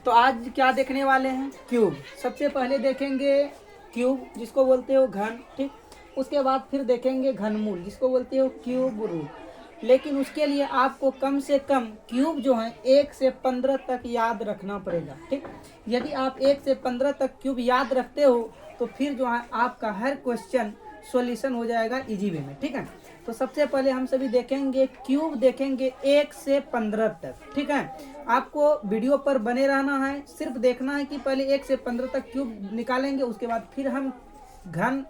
तो आज क्या देखने वाले हैं? क्यूब। सबसे पहले देखेंगे क्यूब जिसको बोलते हो घन, ठीक। उसके बाद फिर देखेंगे घनमूल जिसको बोलते हो क्यूब रूट। लेकिन उसके लिए आपको कम से कम क्यूब जो है 1 से 15 तक याद रखना पड़ेगा, ठीक। यदि आप 1 से 15 तक क्यूब याद रखते हो तो फिर जो है आपका हर क्वेश्चन सॉल्यूशन हो जाएगा इजी वे में, ठीक है। तो सबसे पहले हम सभी देखेंगे क्यूब, देखेंगे 1 से 15 तक, ठीक है। आपको वीडियो पर बने रहना है, सिर्फ देखना है कि पहले 1 से 15 तक क्यूब निकालेंगे, उसके बाद फिर हम घन,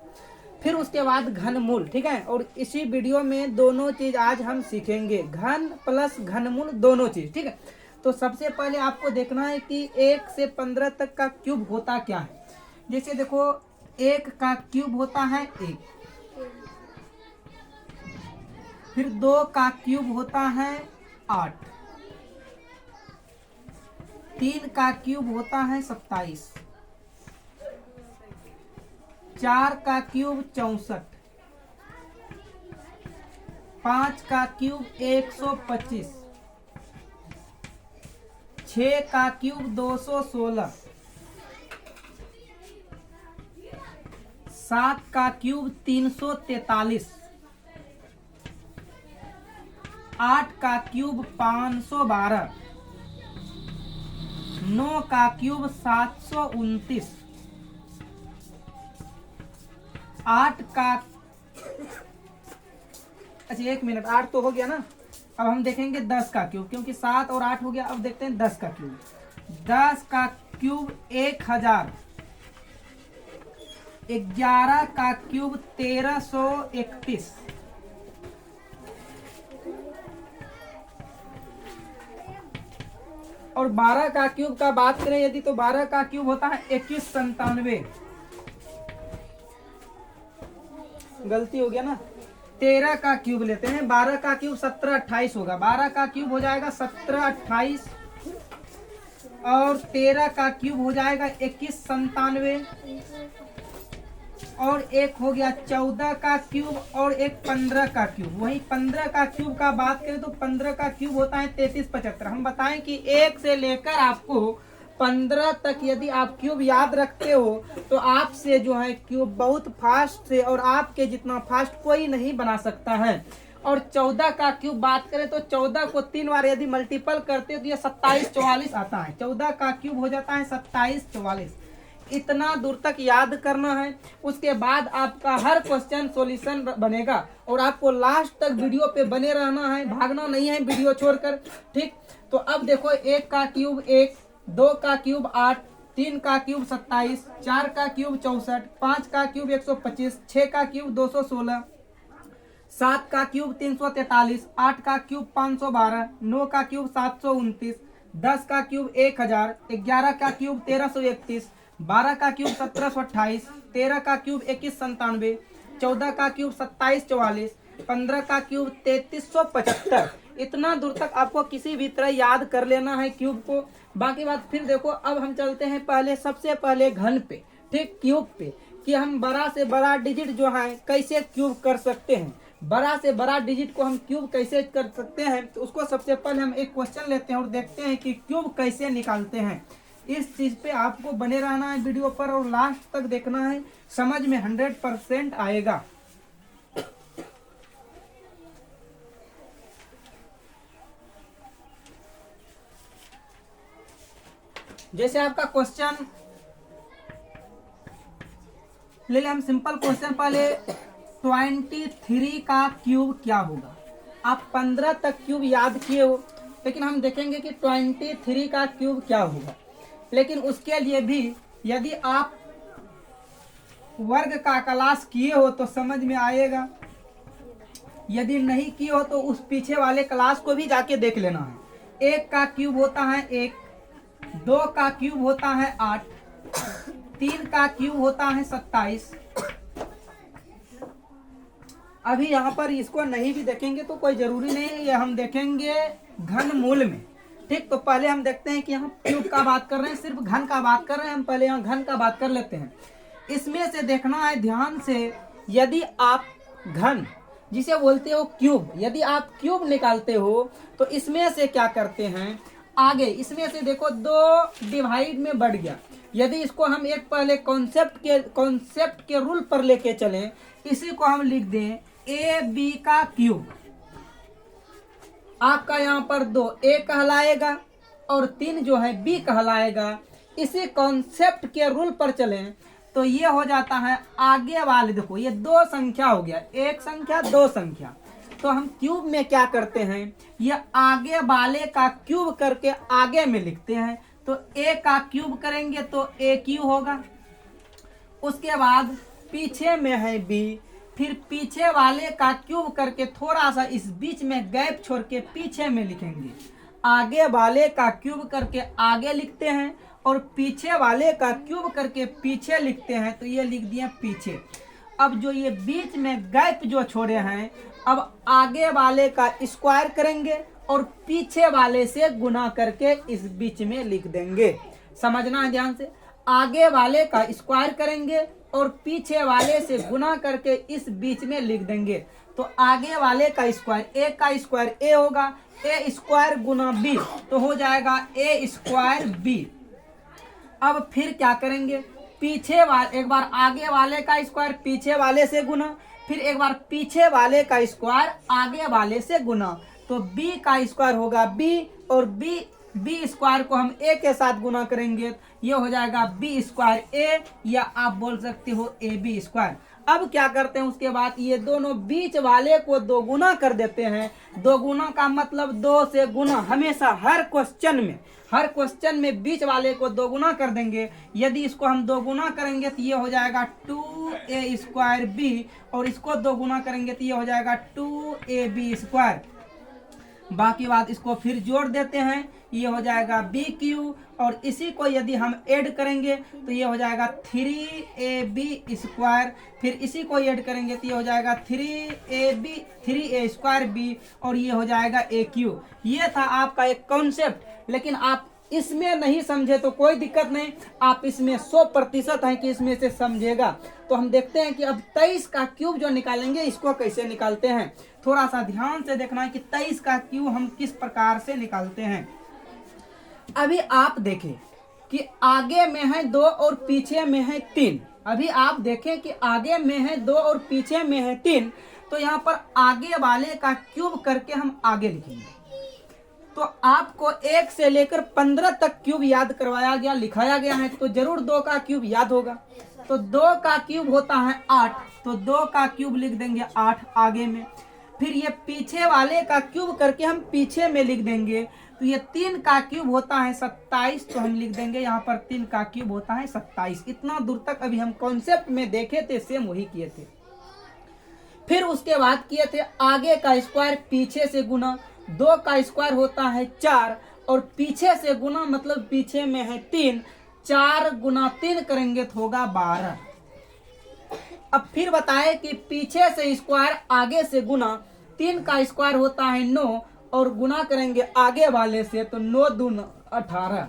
फिर उसके बाद घनमूल, ठीक है। और इसी वीडियो में दोनों चीज आज हम सीखेंगे, घन प्लस घनमूल दोनों चीज, ठीक है। तो सबसे पहले आपको देखना है कि 1 से 15 तक का क्यूब होता क्या है। जैसे देखो 1 का क्यूब होता है 1, फिर 2 का क्यूब होता है 8, 3 का क्यूब होता है 27, 4 का क्यूब 64, 5 का क्यूब 125, 6 का क्यूब 216, 7 का क्यूब 343, 8 का क्यूब 512, 9 का क्यूब 729, 8 का, अच्छा 1 मिनट, 8 तो हो गया ना। अब हम देखेंगे 10 का क्यूब, क्योंकि 7 और 8 हो गया। अब देखते हैं 10 का क्यूब। 10 का क्यूब 1000, 11 का क्यूब 1331, और 12 का क्यूब का बात करें यदि, तो 12 का क्यूब होता है 2197, गलती हो गया ना। 13 का क्यूब लेते हैं, 12 का क्यूब 1728 होगा, 12 का क्यूब हो जाएगा 1728, और 13 का क्यूब हो जाएगा 2197, और एक हो गया 14 का क्यूब, और एक 15 का क्यूब। वही 15 का क्यूब का बात करें तो 15 का क्यूब होता है 3375। हम बताएं कि 1 से लेकर आपको 15 तक यदि आप क्यूब याद रखते हो तो आपसे जो है क्यूब बहुत फास्ट से, और आपके जितना फास्ट कोई नहीं बना सकता है। और 14 का क्यूब बात करें तो 14 को 3 बार यदि मल्टीपल करते हो तो ये 2744 आता है। 14 का क्यूब हो जाता है 2744। इतना दूर तक याद करना है, उसके बाद आपका हर क्वेश्चन सॉल्यूशन बनेगा। और आपको लास्ट तक वीडियो पे बने रहना है, भागना नहीं है वीडियो छोड़कर, ठीक। तो अब देखो 1 का क्यूब 1, 2 का क्यूब 8, 3 का क्यूब 27, 4 का क्यूब 64, 5 का क्यूब 125, 6 का क्यूब 216, 7 का क्यूब 343, 8 का क्यूब 512, 9 का क्यूब 729, 10 का क्यूब 1000, 11 का क्यूब 1331, 12 का क्यूब 1728, 13 का क्यूब 2197, 14 का क्यूब 2744, 15 का क्यूब 3375। इतना दूर तक आपको किसी भी तरह याद कर लेना है क्यूब को। बाकी बात फिर देखो, अब हम चलते हैं पहले, सबसे पहले घन पे, ठीक, क्यूब पे, कि हम बड़ा से बड़ा डिजिट जो है कैसे क्यूब कर सकते हैं। बड़ा से बड़ा डिजिट को हम क्यूब कैसे कर सकते हैं, तो उसको सबसे पहले हम एक क्वेश्चन लेते हैं और देखते हैं कि क्यूब कैसे निकालते हैं। इस चीज पे आपको बने रहना है वीडियो पर, और लास्ट तक देखना है, समझ में 100% आएगा। जैसे आपका क्वेश्चन ले ले, हम सिंपल क्वेश्चन पहले, 23 का क्यूब क्या होगा। आप 15 तक क्यूब याद किए हो, लेकिन हम देखेंगे कि 23 का क्यूब क्या होगा। लेकिन उसके लिए भी यदि आप वर्ग का क्लास किए हो तो समझ में आएगा, यदि नहीं किए हो तो उस पीछे वाले क्लास को भी जाके देख लेना है। 1 का क्यूब होता है 1, 2 का क्यूब होता है 8, 3 का क्यूब होता है 27। अभी यहाँ पर इसको नहीं भी देखेंगे तो कोई जरूरी नहीं है, ये हम देखेंगे घनमूल में, ठीक। तो पहले हम देखते हैं कि यहाँ क्यूब का बात कर रहे हैं, सिर्फ घन का बात कर रहे हैं, हम पहले यहाँ घन का बात कर लेते हैं। इसमें से देखना है ध्यान से, यदि आप घन जिसे बोलते हो क्यूब, यदि आप क्यूब निकालते हो तो इसमें से क्या करते हैं, आगे इसमें से देखो 2 डिवाइड में बढ़ गया। यदि इसको हम एक पहले कॉन्सेप्ट के रूल पर लेके चलें, इसी को हम लिख दें ए बी का क्यूब। आपका यहाँ पर 2 ए कहलाएगा और 3 जो है बी कहलाएगा। इसी कॉन्सेप्ट के रूल पर चलें तो ये हो जाता है आगे वाले, देखो ये 2 संख्या हो गया, 1 संख्या 2 संख्या। तो हम क्यूब में क्या करते हैं, ये आगे वाले का क्यूब करके आगे में लिखते हैं। तो ए का क्यूब करेंगे तो ए क्यूब होगा। उसके बाद पीछे में है बी, फिर पीछे वाले का क्यूब करके थोड़ा सा इस बीच में गैप छोड़ के पीछे में लिखेंगे। आगे वाले का क्यूब करके आगे लिखते हैं और पीछे वाले का क्यूब करके पीछे लिखते हैं। तो ये लिख दिए पीछे। अब जो ये बीच में गैप जो छोड़े हैं, अब आगे वाले का स्क्वायर करेंगे और पीछे वाले से गुना करके इस बीच में लिख देंगे। समझना है ध्यान से, आगे वाले का स्क्वायर करेंगे और पीछे वाले से गुना करके इस बीच में लिख देंगे। तो आगे वाले का स्क्वायर, ए का स्क्वायर ए होगा, ए स्क्वायर गुना बी तो हो जाएगा ए स्क्वायर बी। अब फिर क्या करेंगे, पीछे वाले, एक बार आगे वाले का स्क्वायर पीछे वाले से गुना, फिर एक बार पीछे वाले का स्क्वायर आगे वाले से गुना। तो b का स्क्वायर होगा b और b स्क्वायर को हम a के साथ गुना करेंगे, ये हो जाएगा b स्क्वायर a, या आप बोल सकते हो ए बी स्क्वायर। अब क्या करते हैं, उसके बाद ये दोनों बीच वाले को 2 गुना कर देते हैं। 2 गुना का मतलब 2 से गुना, हमेशा हर क्वेश्चन में बीच वाले को 2 गुना कर देंगे। यदि इसको हम 2 गुना करेंगे तो ये हो जाएगा 2a स्क्वायर b, और इसको 2 गुना करेंगे तो ये हो जाएगा 2ab स्क्वायर। बाकी बात इसको फिर जोड़ देते हैं, ये हो जाएगा बी क्यू, और इसी को यदि हम ऐड करेंगे तो ये हो जाएगा 3ab स्क्वायर। फिर इसी को ऐड करेंगे तो ये हो जाएगा 3a स्क्वायर बी, और ये हो जाएगा ए क्यू। ये था आपका एक कॉन्सेप्ट, लेकिन आप इसमें नहीं समझे तो कोई दिक्कत नहीं, आप इसमें 100% है कि इसमें से समझेगा। तो हम देखते हैं कि अब 23 का क्यूब जो निकालेंगे इसको कैसे निकालते हैं। थोड़ा सा ध्यान से देखना है कि 23 का क्यूब हम किस प्रकार से निकालते हैं। अभी आप देखें कि आगे में है 2 और पीछे में है 3। अभी आप देखें कि आगे में है 2 और पीछे में है 3, तो यहाँ पर आगे वाले का क्यूब करके हम आगे लिखेंगे। तो आपको 1 से लेकर 15 तक क्यूब याद करवाया गया, लिखाया गया है, तो जरूर 2 का क्यूब याद होगा। तो 2 का क्यूब होता है 8, तो 2 का क्यूब लिख देंगे 8 आगे में। फिर ये पीछे वाले का क्यूब करके हम पीछे में लिख देंगे। तो ये 3 का क्यूब होता है 27, तो हम लिख देंगे यहाँ पर 3 का क्यूब होता है 27। इतना दूर तक अभी हम कॉन्सेप्ट में देखे थे, सेम वही किए थे। फिर उसके बाद किए थे आगे का स्क्वायर पीछे से गुना। 2 का स्क्वायर होता है 4, और पीछे से गुना मतलब पीछे में है 3, 4 गुना 3 करेंगे तो होगा 12। अब फिर बताए कि पीछे से स्क्वायर आगे से गुना, 3 का स्क्वायर होता है 9, और गुना करेंगे आगे वाले से तो 9 दूना 18,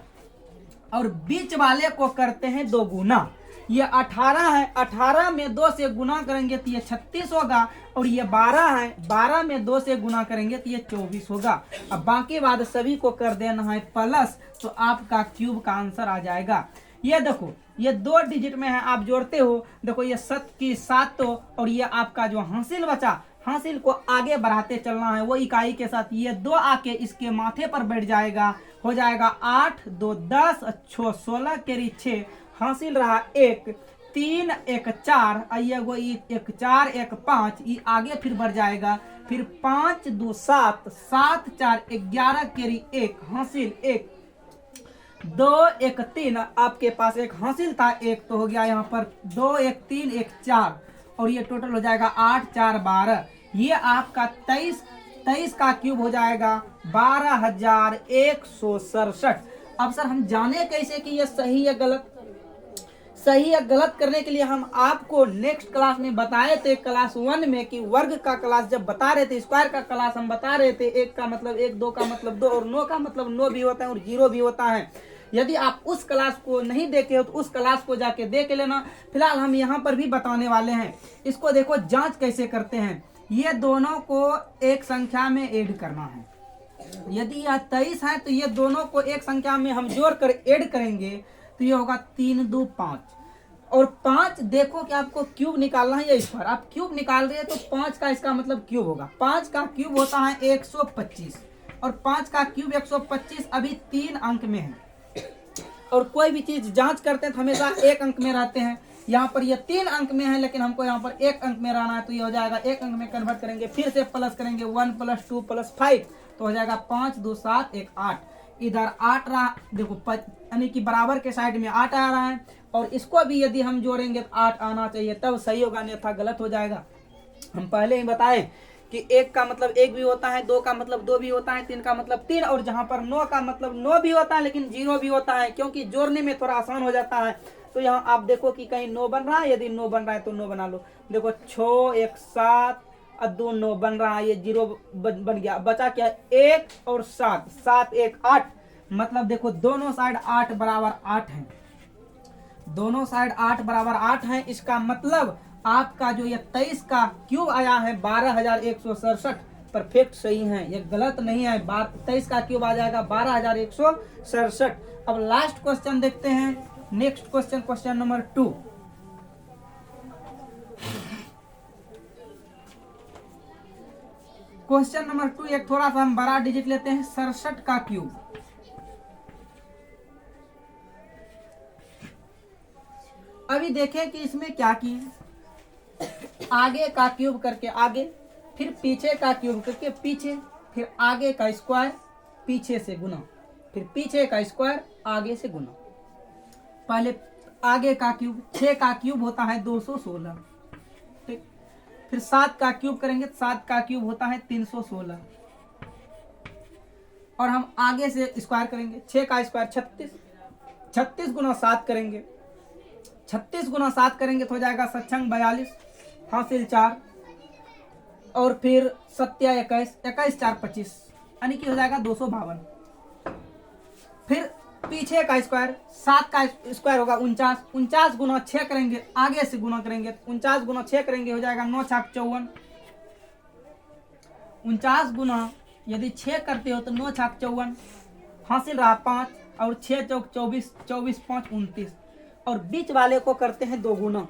और बीच वाले को करते हैं 2 गुना। ये 18 है, 18 में 2 से गुना करेंगे तो ये 36 होगा, और ये 12 है, 12 में 2 से गुना करेंगे तो ये 24 होगा। अब बाकी बात सभी को कर देना है प्लस, तो आपका क्यूब का आंसर आ जाएगा। ये देखो ये 2 डिजिट में है, आप जोड़ते हो, देखो ये 7 की 7, और ये आपका जो हासिल बचा, हासिल को आगे बढ़ाते चलना है वो इकाई के साथ। ये 2 आके इसके माथे पर बैठ जाएगा, हो जाएगा 8 2 10 6 16 केरी 6, हासिल रहा 1 3 1 4, आइए वो 1 4 1 5, ये आगे फिर बढ़ जाएगा, फिर 5 2 7 7 4 11 केरी 1, हासिल 1 2 1 3, आपके पास एक हासिल था 1, तो हो गया यहाँ पर 2 1 3 1 4, और ये टोटल हो जाएगा 8 4 12। ये आपका 23 का क्यूब हो जाएगा 12,167। अब सर हम जाने कैसे कि ये सही है गलत? सही या गलत करने के लिए हम आपको नेक्स्ट क्लास में बताए थे, क्लास 1 में, कि वर्ग का क्लास जब बता रहे थे, स्क्वायर का क्लास हम बता रहे थे, 1 का मतलब 1, 2 का मतलब 2, और 9 का मतलब 9 भी होता है और 0 भी होता है। यदि आप उस क्लास को नहीं देखे हो तो उस क्लास को जाके देख लेना। फिलहाल हम यहाँ पर भी बताने वाले हैं। इसको देखो जांच कैसे करते हैं। ये दोनों को एक संख्या में ऐड करना है। यदि यह 23 है तो ये दोनों को एक संख्या में हम जोड़ कर ऐड करेंगे तो ये होगा 3 2 5। और 5 देखो कि आपको क्यूब निकालना है या स्क्वायर। आप क्यूब निकाल रहे हैं तो 5 का इसका मतलब क्यूब होगा। 5 का क्यूब होता है 125 और 5 का क्यूब 125 अभी 3 अंक में है। और कोई भी चीज जांच करते हैं तो हमेशा 1 अंक में रहते हैं। यहाँ पर ये 3 अंक में है लेकिन हमको यहाँ पर 1 अंक में रहना है तो ये हो जाएगा 1 अंक में कन्वर्ट करेंगे, फिर से प्लस करेंगे 1 + 2 + 5 तो हो जाएगा 5 2 7 1 8। इधर 8 रहा, देखो यानी कि बराबर के साइड में 8 आ रहा है और इसको भी यदि हम जोड़ेंगे तो 8 आना चाहिए तब सही होगा, अन्यथा गलत हो जाएगा। हम पहले ही बताए कि 1 का मतलब 1 भी होता है, 2 का मतलब 2 भी होता है, 3 का मतलब 3 और जहां पर 9 का मतलब 9 भी होता है लेकिन 0 भी होता है, क्योंकि जोड़ने में थोड़ा आसान हो जाता है। तो यहाँ आप देखो कि कहीं 9 बन रहा है, यदि 9 बन रहा है तो 9 बना लो। देखो 6 1 7 और 2 9 बन रहा है, ये 0 बन गया। बचा क्या? 1 और 7, 7 1 8। मतलब देखो दोनों साइड 8 बराबर 8 है, दोनों साइड 8 बराबर 8 है। इसका मतलब आपका जो ये 23 का क्यूब आया है 12,167 परफेक्ट सही है, ये गलत नहीं है। 23 का क्यूब आ जाएगा 12,167। अब लास्ट क्वेश्चन देखते हैं। Next question, question number 2। Question number 2 एक थोड़ा सा हम बड़ा डिजिट लेते हैं। 67 का क्यूब। अभी देखें कि इसमें क्या किए। आगे का क्यूब करके आगे, फिर पीछे का क्यूब करके पीछे, फिर आगे का स्क्वायर पीछे से गुना, फिर पीछे का स्क्वायर आगे से गुना। पहले आगे का क्यूब, 6 का क्यूब होता है 216, ठीक। फिर 7 का क्यूब करेंगे तो 7 का क्यूब होता है 316 और हम आगे से स्क्वायर करेंगे। 6 का स्क्वायर 36, 36 गुना 7 करेंगे, 36 गुना 7 करेंगे तो हो जाएगा 7 42 हासिल 4 और फिर 7 21, 21 4 25 यानी कि हो जाएगा 252। फिर पीछे का स्क्वायर, 7 का स्क्वायर होगा 49, 49 गुना 6 करेंगे, आगे से गुना करेंगे 49 गुना 6 करेंगे हो जाएगा 9 छाक 54। 49 गुना यदि 6 करते हो तो 9 छाक 54 हासिल रहा 5 और 6 चौक 24, 24 5 29 और बीच वाले को करते हैं 2 गुना।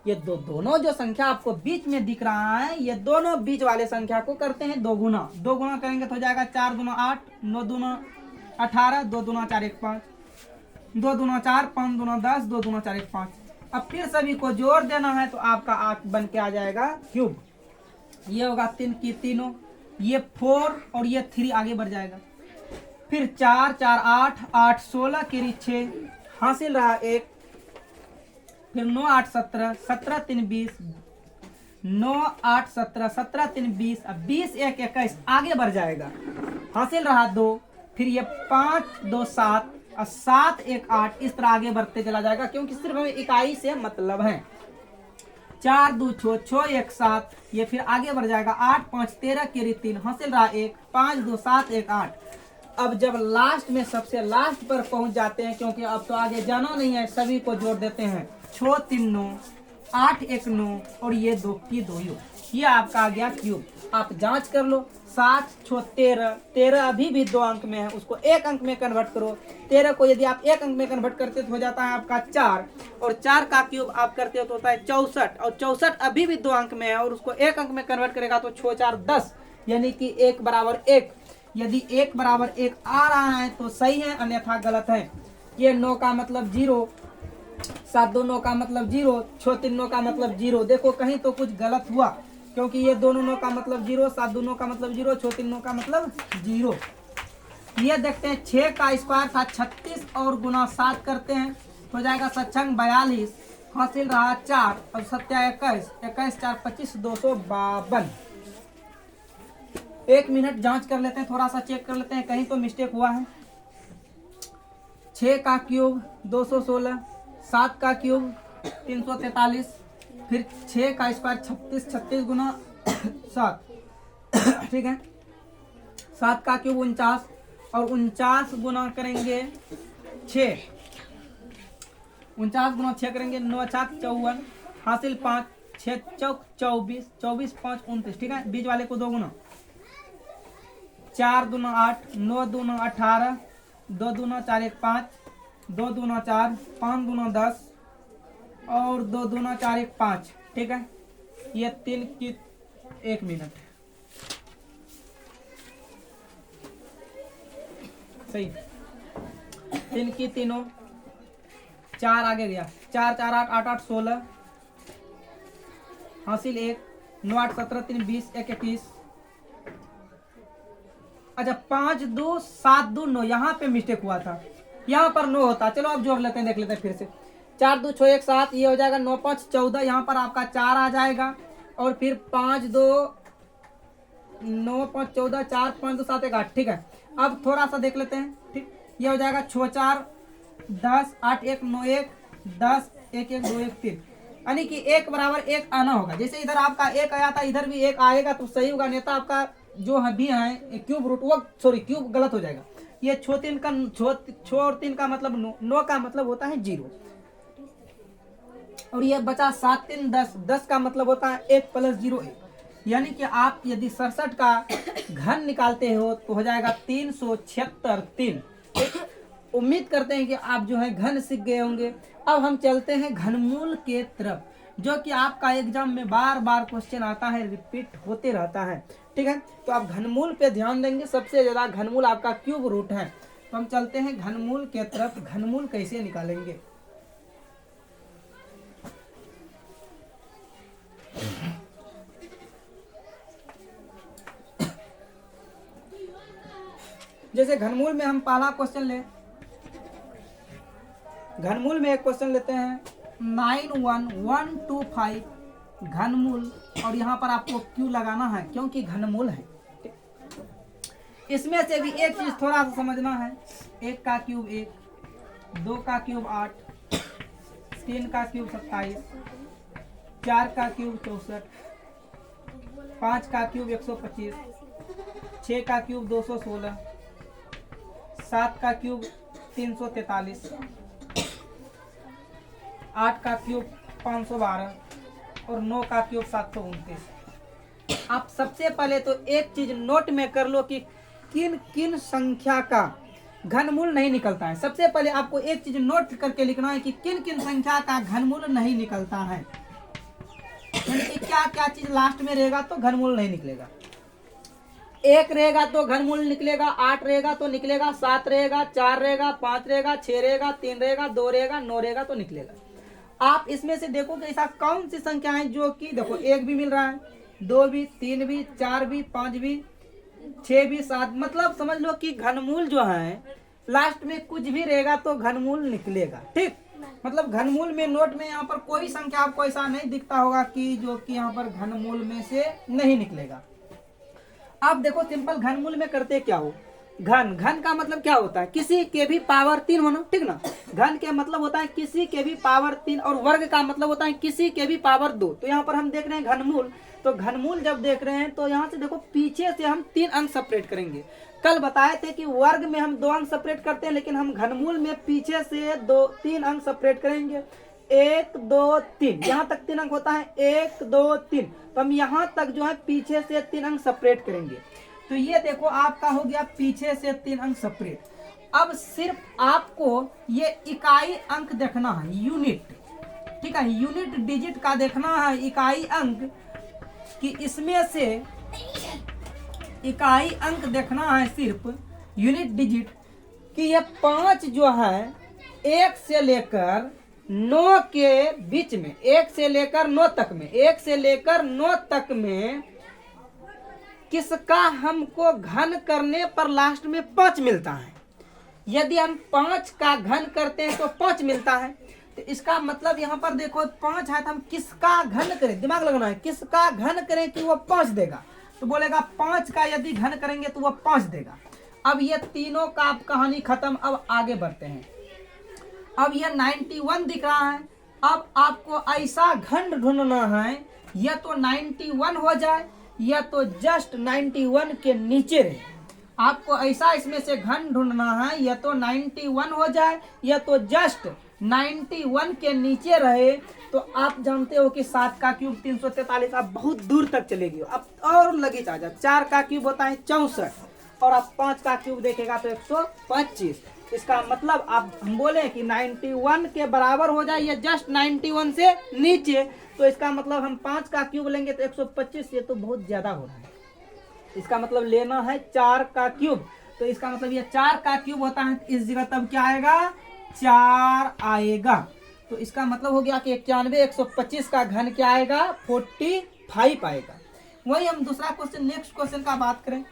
ये दोनों जो संख्या आपको बीच में दिख रहा है, ये दोनों बीच वाले संख्या को करते हैं 2 गुना। 2 गुना करेंगे तो हो जाएगा 4 दूना 8, 9 दूना 18, 2 दूना 4 1 5, 2 दूना 4, 5 दूना 10, 2 दूना 4 1 5। अब फिर सभी को जोड़ देना है तो आपका 8 बन के आ जाएगा क्यूब। ये होगा 3 की तीनों, ये 4 और ये 3 आगे बढ़ जाएगा। फिर 4 4 8, 8 16 केरी 6 हासिल रहा 1, फिर 9 8 17, 17 3 20, 9 8 17, 17 3 20, अब 20 1 21 आगे बढ़ जाएगा हासिल रहा 2, फिर ये 5 2 7 और 7 1 8 इस तरह आगे बढ़ते चला जाएगा, क्योंकि सिर्फ हमें इकाई से मतलब है। 4 2 6 6 1 7, ये फिर आगे बढ़ जाएगा 8 5 13 केरी 3 हासिल रहा 1, 5 2 7 1 8। अब जब लास्ट में सबसे लास्ट पर पहुंच जाते हैं, क्योंकि अब तो आगे जाना नहीं है, सभी को जोड़ देते हैं। 6 3 9, 8 1 9 और ये 2 की 2 ये आपका आ गया क्यूब। आप जांच कर लो। 7 6 13, 13 अभी भी 2 अंक में है, उसको 1 अंक में कन्वर्ट करो। 13 को यदि आप 1 अंक में कन्वर्ट करते तो हो जाता है आपका 4 और 4 का क्यूब आप करते हो तो होता है 64 और 64 अभी भी 2 अंक में है और उसको 1 अंक में कन्वर्ट करेगा तो 6 4 10 यानी कि 1 बराबर 1। यदि 1 बराबर 1 आ रहा है तो सही है, अन्यथा गलत है। ये 9 का मतलब 0, 7 2 9 का मतलब 0, 6 3 9 का मतलब 0। देखो कहीं तो कुछ गलत हुआ, क्योंकि ये दोनों 9 का मतलब 0, 7 2 9 का मतलब 0, 6 3 9 का मतलब 0। ये देखते हैं 6 का स्क्वायर था 36 और गुना 7 करते हैं हो जाएगा 7 42 हासिल रहा 4 और 7 21, 21 4 25 252। 1 मिनट जांच कर लेते हैं, थोड़ा सा चेक कर लेते हैं कहीं तो मिस्टेक हुआ है। 6 का क्यूब 216, 7 का क्यूब 343, फिर 6 का स्क्वायर 36, 36 गुना 7 ठीक है। 7 का क्यूब 49 और 49 गुना करेंगे 6, 49 गुना 6 करेंगे 9 4 54 हासिल 5, 6 चौक 24, 24 5 29 ठीक है। बीच वाले को 2 गुना 4 दूना 8, 9 दूना 18, 2 दूना 4 1 5, 2 दूना 4, 5 दूना 10 और 2 दूना 4 1 5। ठीक है, ये 3 की 1 मिनट सही। 3 की तीनों, 4 आगे गया, 4 4 8 8 8 16 हासिल 1, 9 8 17 3 20 1 21। अच्छा 5 2 7 2 9, यहाँ पे मिस्टेक हुआ था, यहाँ पर 9 होता। चलो अब जोड़ लेते हैं, देख लेते हैं फिर से। 4 2 6 1 7, ये हो जाएगा 9 5 14, यहाँ पर आपका 4 आ जाएगा और फिर 5 2 9 5 14 4 5 2 7 1 8। ठीक है, अब थोड़ा सा देख लेते हैं। ठीक, ये हो जाएगा 6 4 10 8 1 9 1 10 1 1 2 1 3, यानी कि 1 बराबर 1 आना होगा। जैसे इधर आपका 1 आया था, इधर भी 1 आएगा तो सही होगा, नेता आपका जो है भी है क्यूब रूट, वो सॉरी क्यूब गलत हो जाएगा। ये छो और 3 का मतलब 9 का मतलब होता है 0, और ये बचा 7 3 10, 10 का मतलब होता है 1 + 0 1, यानी कि आप यदि 67 का घन निकालते हो तो हो जाएगा 376 3। उम्मीद करते हैं कि आप जो है घन सीख गए होंगे। अब हम चलते हैं घनमूल के तरफ, जो कि आपका एग्जाम में बार बार क्वेश्चन आता है, रिपीट होते रहता है। ठीक है, तो आप घनमूल पे ध्यान देंगे, सबसे ज्यादा घनमूल आपका क्यूब रूट है। तो हम चलते हैं घनमूल के तरफ, घनमूल कैसे निकालेंगे। जैसे घनमूल में हम पहला क्वेश्चन ले, घनमूल में एक क्वेश्चन लेते हैं 91125 घनमूल, और यहाँ पर आपको क्यू लगाना है क्योंकि घनमूल है। इसमें से भी एक चीज थोड़ा सा समझना है। 1 का क्यूब 1, 2 का क्यूब 8, 3 का क्यूब 27, 4 का क्यूब 64, 5 का क्यूब 125, 6 का क्यूब 216, 7 का क्यूब 343, 8 का क्यूब 512 और 9 का क्यूब 729। आप सबसे पहले तो एक चीज नोट में कर लो कि किन किन संख्या का घनमूल नहीं निकलता है। सबसे पहले आपको एक चीज नोट करके लिखना है कि किन किन संख्या का घनमूल नहीं निकलता है, यानी कि क्या क्या चीज लास्ट में रहेगा तो घनमूल नहीं निकलेगा। 1 रहेगा तो घनमूल निकलेगा, 8 रहेगा तो निकलेगा, 7 रहेगा, 4 रहेगा, 5 रहेगा, 6 रहेगा, 3 रहेगा, 2 रहेगा, 9 रहेगा तो निकलेगा। आप इसमें से देखो कि ऐसा कौन सी संख्या है जो कि देखो 1 भी मिल रहा है, 2 भी, 3 भी, 4 भी, 5 भी, 6 भी, 7, मतलब समझ लो कि घनमूल जो है लास्ट में कुछ भी रहेगा तो घनमूल निकलेगा। ठीक, मतलब घनमूल में नोट में यहाँ पर कोई संख्या आपको ऐसा नहीं दिखता होगा कि जो कि यहाँ पर घनमूल में से नहीं निकलेगा। आप देखो सिंपल घनमूल में करते क्या हो, घन का मतलब क्या होता है, किसी के भी पावर 3 होना। ठीक ना, घन के मतलब होता है किसी के भी पावर 3, और वर्ग का मतलब होता है किसी के भी पावर 2। तो यहाँ पर हम देख रहे हैं घनमूल, तो घनमूल जब देख रहे हैं तो यहाँ से देखो पीछे से हम 3 अंक सेपरेट करेंगे। कल बताए थे कि वर्ग में हम 2 अंक सेपरेट करते हैं, लेकिन हम घनमूल में पीछे से 3 अंक सेपरेट करेंगे। 1 2 3, यहाँ तक 3 अंक होता है, 1 2 3, तो हम यहाँ तक जो है पीछे से 3 अंक सेपरेट करेंगे। तो ये देखो आपका हो गया पीछे से 3 अंक सेपरेट। अब सिर्फ आपको ये इकाई अंक देखना है, यूनिट। ठीक है, यूनिट डिजिट का देखना है, इकाई अंक कि इसमें से इकाई अंक देखना है सिर्फ यूनिट डिजिट कि ये 5 जो है 1 से लेकर 9 के बीच में, 1 से लेकर 9 तक में, 1 से लेकर 9 तक में किसका हमको घन करने पर लास्ट में 5 मिलता है। यदि हम 5 का घन करते हैं तो 5 मिलता है। तो इसका मतलब यहाँ पर देखो 5 है तो हम किसका घन करें, दिमाग लगाना है, किसका घन करें कि वो 5 देगा। तो बोलेगा 5 का यदि घन करेंगे तो वो 5 देगा। अब ये तीनों का कहानी खत्म। अब आगे बढ़ते हैं। अब ये 91 दिख रहा है। अब आपको ऐसा घन ढूंढना है, या तो 91 हो जाए या तो जस्ट 91 के नीचे रहे। आपको ऐसा इसमें से घन ढूंढना है, या तो 91 हो जाए या तो जस्ट 91 के नीचे रहे। तो आप जानते हो कि 7 का क्यूब 343, आप बहुत दूर तक चले गए। अब और लगे आ जाए, 4 का क्यूब होता है 64, और आप 5 का क्यूब देखेगा तो 125। इसका मतलब आप हम बोले कि 91 के बराबर हो जाए, ये जस्ट 91 से नीचे, तो इसका मतलब हम 5 का क्यूब लेंगे तो 125, ये तो बहुत ज्यादा हो रहा है। इसका मतलब लेना है 4 का क्यूब, तो इसका मतलब ये 4 का क्यूब होता है, इस जगह तब क्या आएगा 4 आएगा। तो इसका मतलब हो गया कि 91 125 का घन क्या आएगा 45 आएगा। वही हम दूसरा क्वेश्चन, नेक्स्ट क्वेश्चन का बात करें,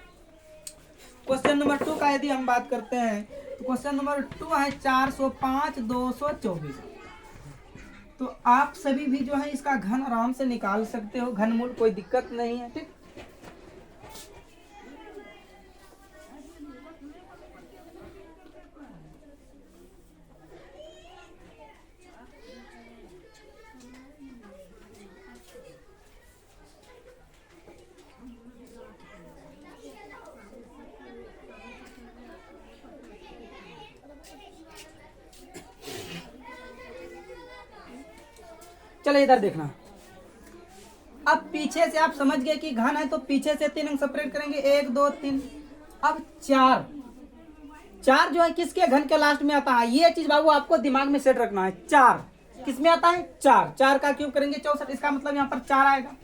क्वेश्चन नंबर 2 का यदि हम बात करते हैं तो क्वेश्चन नंबर 2 है 405 224। तो आप सभी भी जो है इसका घन आराम से निकाल सकते हो, घनमूल कोई दिक्कत नहीं है, ठीक। चलो इधर देखना, अब पीछे से आप समझ गए कि घन है तो पीछे से 3 अंक सेपरेट करेंगे, 1 2 3। अब 4 जो है किसके घन के लास्ट में आता है, ये चीज बाबू आपको दिमाग में सेट रखना है। 4 किस में आता है 4 का क्यूब करेंगे 64, इसका मतलब यहाँ पर 4 आएगा।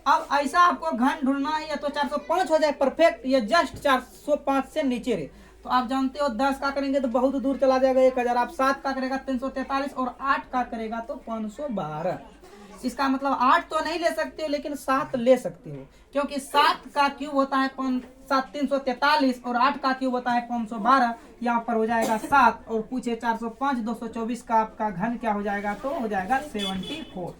अब ऐसा आपको घन ढूंढना है, या तो 405 हो जाए परफेक्ट, या जस्ट 405 से नीचे रहे। तो आप जानते हो 10 का करेंगे तो बहुत दूर चला जाएगा 1000, आप 7 का करेगा 343, और 8 का करेगा तो 512। इसका मतलब 8 तो नहीं ले सकते हो, लेकिन 7 ले सकते हो, क्योंकि 7 का क्यूब होता है 343 और 8 का क्यूब होता है 512। यहाँ पर हो जाएगा 7, और पूछे 405 224 का आपका घन क्या हो जाएगा, तो हो जाएगा 74।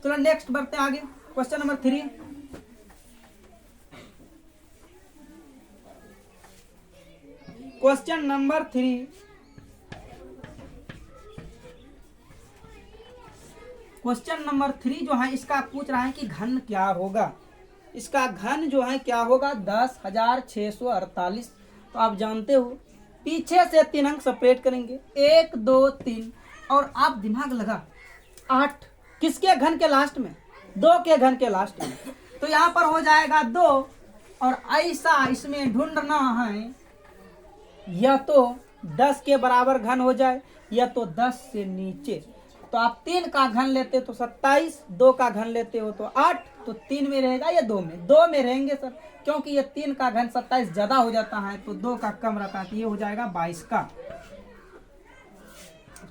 चलो नेक्स्ट बढ़ते हैं आगे, question number 3। Question number 3, question number 3 जो है इसका पूछ रहा है कि घन क्या होगा। इसका घन जो है क्या होगा 10,648। तो आप जानते हो पीछे से 3 अंक सेपरेट करेंगे, 1 2 3, और आप दिमाग लगा 8 किसके घन के लास्ट में, 2 के घन के लास्ट में, तो यहाँ पर हो जाएगा 2। और ऐसा इसमें ढूंढना है या तो 10 के बराबर घन हो जाए, या तो 10 से नीचे। तो आप 3 का घन लेते तो 27, 2 का घन लेते हो तो 8, तो 3 में रहेगा या 2 में, 2 में रहेंगे सर, क्योंकि ये 3 का घन 27 ज्यादा हो जाता है, तो 2 का कम रहता है, तो ये हो जाएगा 22 का।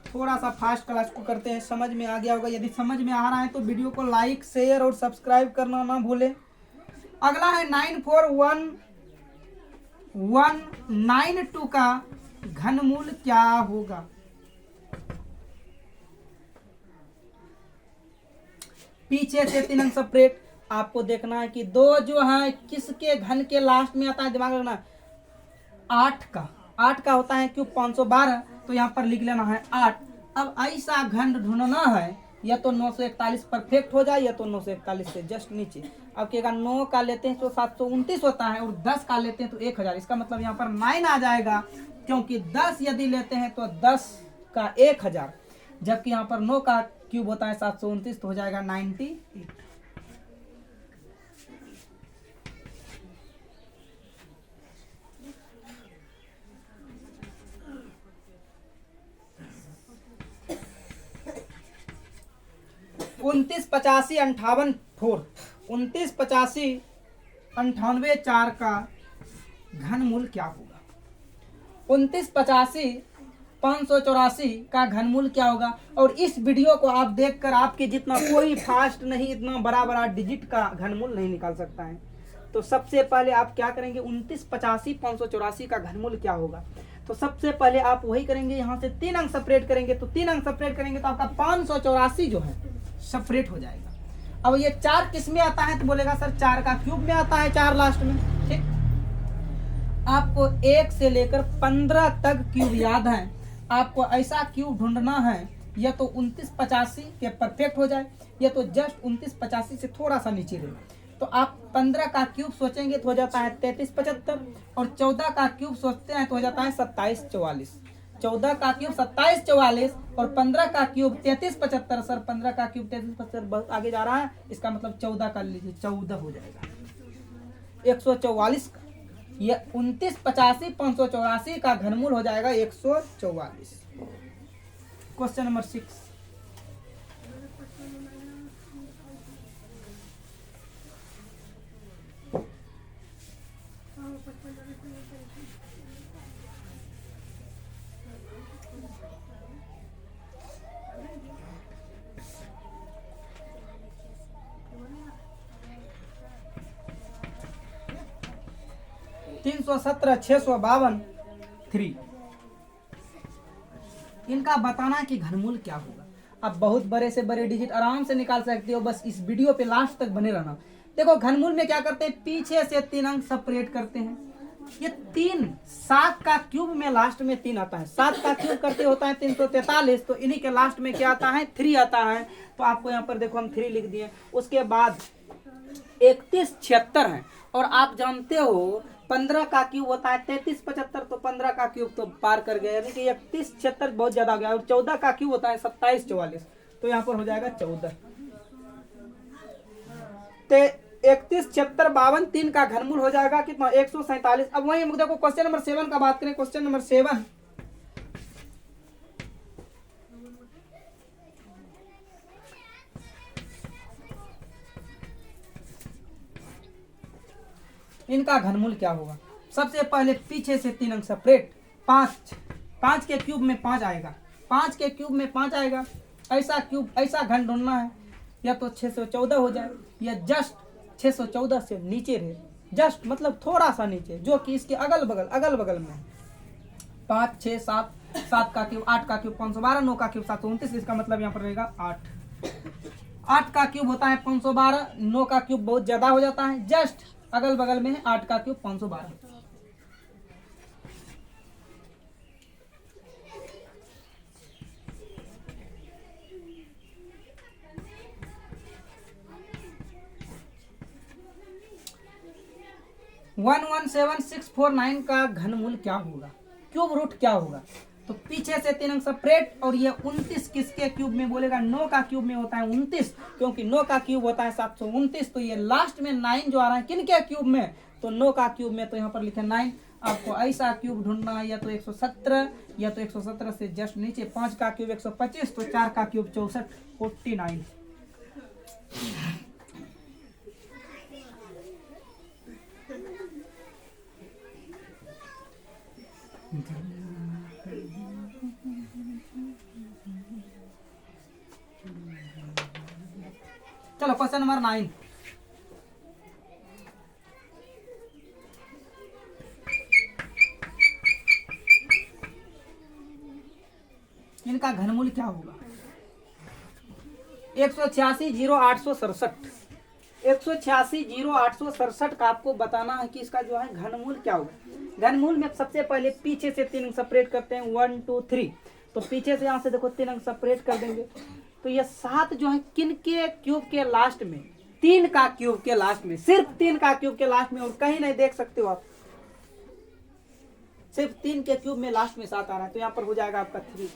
थोड़ा सा फास्ट क्लास को करते हैं, समझ में आ गया होगा। यदि समझ में आ रहा है तो वीडियो को लाइक शेयर और सब्सक्राइब करना ना भूले। अगला है 94192 का घनमूल क्या होगा। पीछे से 3 अंक सेपरेट, आपको देखना है कि 2 जो है किसके घन के लास्ट में आता है, दिमाग रखना 8 का होता है क्यों 512, तो यहाँ पर लिख लेना है 8। अब ऐसा घन ढूंढना है, या तो 941 परफेक्ट हो जाए, या तो 941 से जस्ट नीचे। अब क्या 9 का लेते हैं तो 729 होता है, और 10 का लेते हैं तो 1000। इसका मतलब यहाँ पर 9 आ जाएगा, क्योंकि 10 यदि लेते हैं तो 10 का 1000, जबकि यहाँ पर 9 का क्यूब होता है 729, तो हो जाएगा 98। उनतीस 85 58 4, 29 85 98 4 का घनमूल क्या होगा। 29 85 584 का घनमूल क्या होगा। और इस वीडियो को आप देखकर आपके जितना कोई फास्ट नहीं, इतना बड़ा बड़ा डिजिट का घनमूल नहीं निकाल सकता है। तो सबसे पहले आप क्या करेंगे, 29 85 584 का घनमूल क्या होगा। तो सबसे पहले आप वही करेंगे, यहाँ से 3 अंक सेपरेट करेंगे, तो 3 अंक सेपरेट करेंगे तो आपका 584 जो है सेपरेट हो जाएगा। अब ये 4 किस में आता है, तो बोलेगा सर 4 का क्यूब में आता है, 4 लास्ट में। ठीक, आपको 1 से लेकर 15 तक क्यूब याद है। आपको ऐसा क्यूब ढूंढना है, या तो 29 85 के परफेक्ट हो जाए, या तो जस्ट 29 85 से थोड़ा सा नीचे रहे। तो आप 15 का क्यूब सोचेंगे तो हो जाता है 33 75, और 14 का क्यूब सोचते हैं तो हो जाता है 27 44। 14 का क्यूब 27 44 और 15 का क्यूब 33 75। सर 15 का क्यूब 33 75 बहुत आगे जा रहा है, इसका मतलब 14 का लीजिए, 14 हो जाएगा 144 का। ये 298584 का घनमूल हो जाएगा 144। Question number 6। तीन 317 652 3 इनका बताना है कि घनमूल क्या होगा। अब बहुत बड़े से बड़े डिजिट आराम से निकाल सकते हो, बस इस वीडियो पे लास्ट तक बने रहना। देखो घनमूल में क्या करते हैं, पीछे से 3 अंक सेपरेट करते हैं। ये 3 7 का क्यूब में लास्ट में 3 आता है, 7 का क्यूब करते होता है 343, तो इन्हीं के लास्ट में क्या आता है 3 आता है। तो आपको यहाँ पर देखो हम 3 लिख दिए। उसके बाद 3176 है, और आप जानते हो 15 का क्यूब होता है 3375, तो 15 का क्यूब तो पार कर गया, यानी कि 3176 बहुत ज्यादा हो गया। और 14 का क्यूब होता है 2744, तो यहाँ पर हो जाएगा 14। तो 317652 3 का घनमूल हो जाएगा कितना 147। अब वही देखो क्वेश्चन नंबर 7 का बात करें। क्वेश्चन नंबर 7 इनका घनमूल क्या होगा। सबसे पहले पीछे से 3 अंक सेपरेट, 5 के क्यूब में 5 आएगा, 5 के क्यूब में 5 आएगा। ऐसा क्यूब ऐसा घन ढूंढना है, या तो 614 हो जाए, या जस्ट 614 से नीचे रहे, जस्ट मतलब थोड़ा सा नीचे, जो कि इसके अगल बगल में 5 6 7 7 का क्यूब 8 का क्यूब 512, 9 का क्यूब 729, इसका मतलब यहाँ पर रहेगा 8 का क्यूब होता है 512, 9 का क्यूब बहुत ज्यादा हो जाता है, जस्ट अगल बगल में है 8 का क्यूब 512। वन 117,649 का घनमूल क्या होगा, क्यूब रूट क्या होगा। तो पीछे से 3 अंक सेपरेट, और ये 29 किसके क्यूब में बोलेगा, 9 का क्यूब में होता है 29, क्योंकि 9 का क्यूब होता है 729, तो ये लास्ट में 9 जो आ रहा है किनके क्यूब में, तो 9 का क्यूब में, तो यहाँ पर लिखे 9। आपको ऐसा क्यूब ढूंढना है, या तो 117, या तो 117 से जस्ट नीचे 5 का क्यूब 125, तो 4 का क्यूब 64 49। चलो क्वेश्चन नंबर 9। इनका घनमूल क्या होगा। 186,0867 186,0867 का आपको बताना है कि इसका जो है घनमूल क्या होगा। घनमूल में सबसे पहले पीछे से 3 अंक सेपरेट करते हैं, 1 2 3, तो पीछे से यहाँ से देखो 3 अंक सेपरेट कर देंगे। तो ये 7 जो है किनके क्यूब के लास्ट में, 3 का क्यूब के लास्ट में, सिर्फ 3 का क्यूब के लास्ट में, और कहीं नहीं देख सकते हो आप, सिर्फ 3 के क्यूब में लास्ट में 7 आ रहा है, तो यहाँ पर हो जाएगा आपका 3।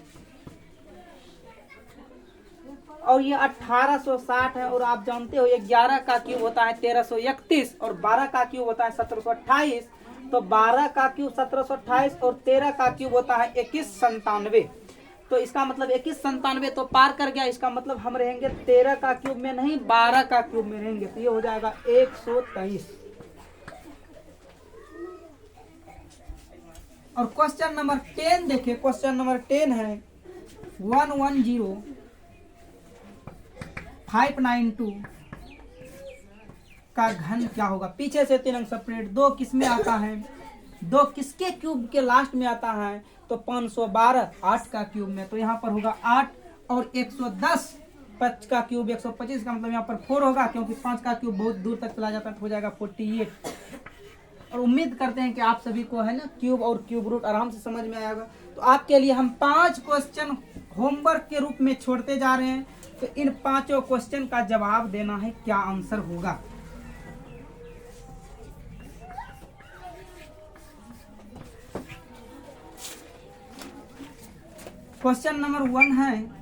और ये 1860 है, और आप जानते हो ये 11 का क्यूब होता है 1331, और 12 का क्यूब होता है 1728, तो 12 का क्यूब 1728 और 13 का क्यूब होता है 2197, तो इसका मतलब 2197 तो पार कर गया। इसका मतलब हम रहेंगे 13 का क्यूब में नहीं 12 का क्यूब में रहेंगे, तो ये हो जाएगा 123। और क्वेश्चन नंबर 10 देखिए, क्वेश्चन नंबर 10 है 110,592 का घन क्या होगा। पीछे से 3 अंक सेपरेट, 2 किस में आता है, 2 किसके क्यूब के लास्ट में आता है, तो 512 8 का क्यूब में, तो यहाँ पर होगा 8, और 110 5 का क्यूब 125 का मतलब यहाँ पर 4 होगा, क्योंकि 5 का क्यूब बहुत दूर तक चला जाता है, तो हो जाएगा 48। और उम्मीद करते हैं कि आप सभी को है ना क्यूब और क्यूब रूट आराम से समझ में आएगा। तो आपके लिए हम 5 क्वेश्चन होमवर्क के रूप में छोड़ते जा रहे हैं, तो इन 5 क्वेश्चन का जवाब देना है, क्या आंसर होगा। क्वेश्चन नंबर 1 है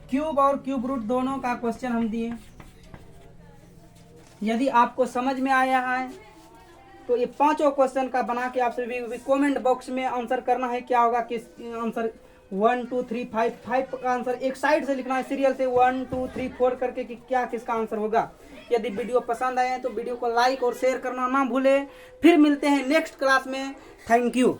क्यूब और क्यूब रूट दोनों का क्वेश्चन हम दिए। यदि आपको समझ में आया है तो ये पांचों क्वेश्चन का बना के आप सभी कमेंट बॉक्स में आंसर करना है। क्या होगा, किस आंसर 1 2 3 5 5 का आंसर एक साइड से लिखना है, सीरियल से 1 2 3 4 करके कि क्या किसका आंसर होगा। यदि वीडियो पसंद आए तो वीडियो को लाइक और शेयर करना ना भूले। फिर मिलते हैं नेक्स्ट क्लास में। Thank you.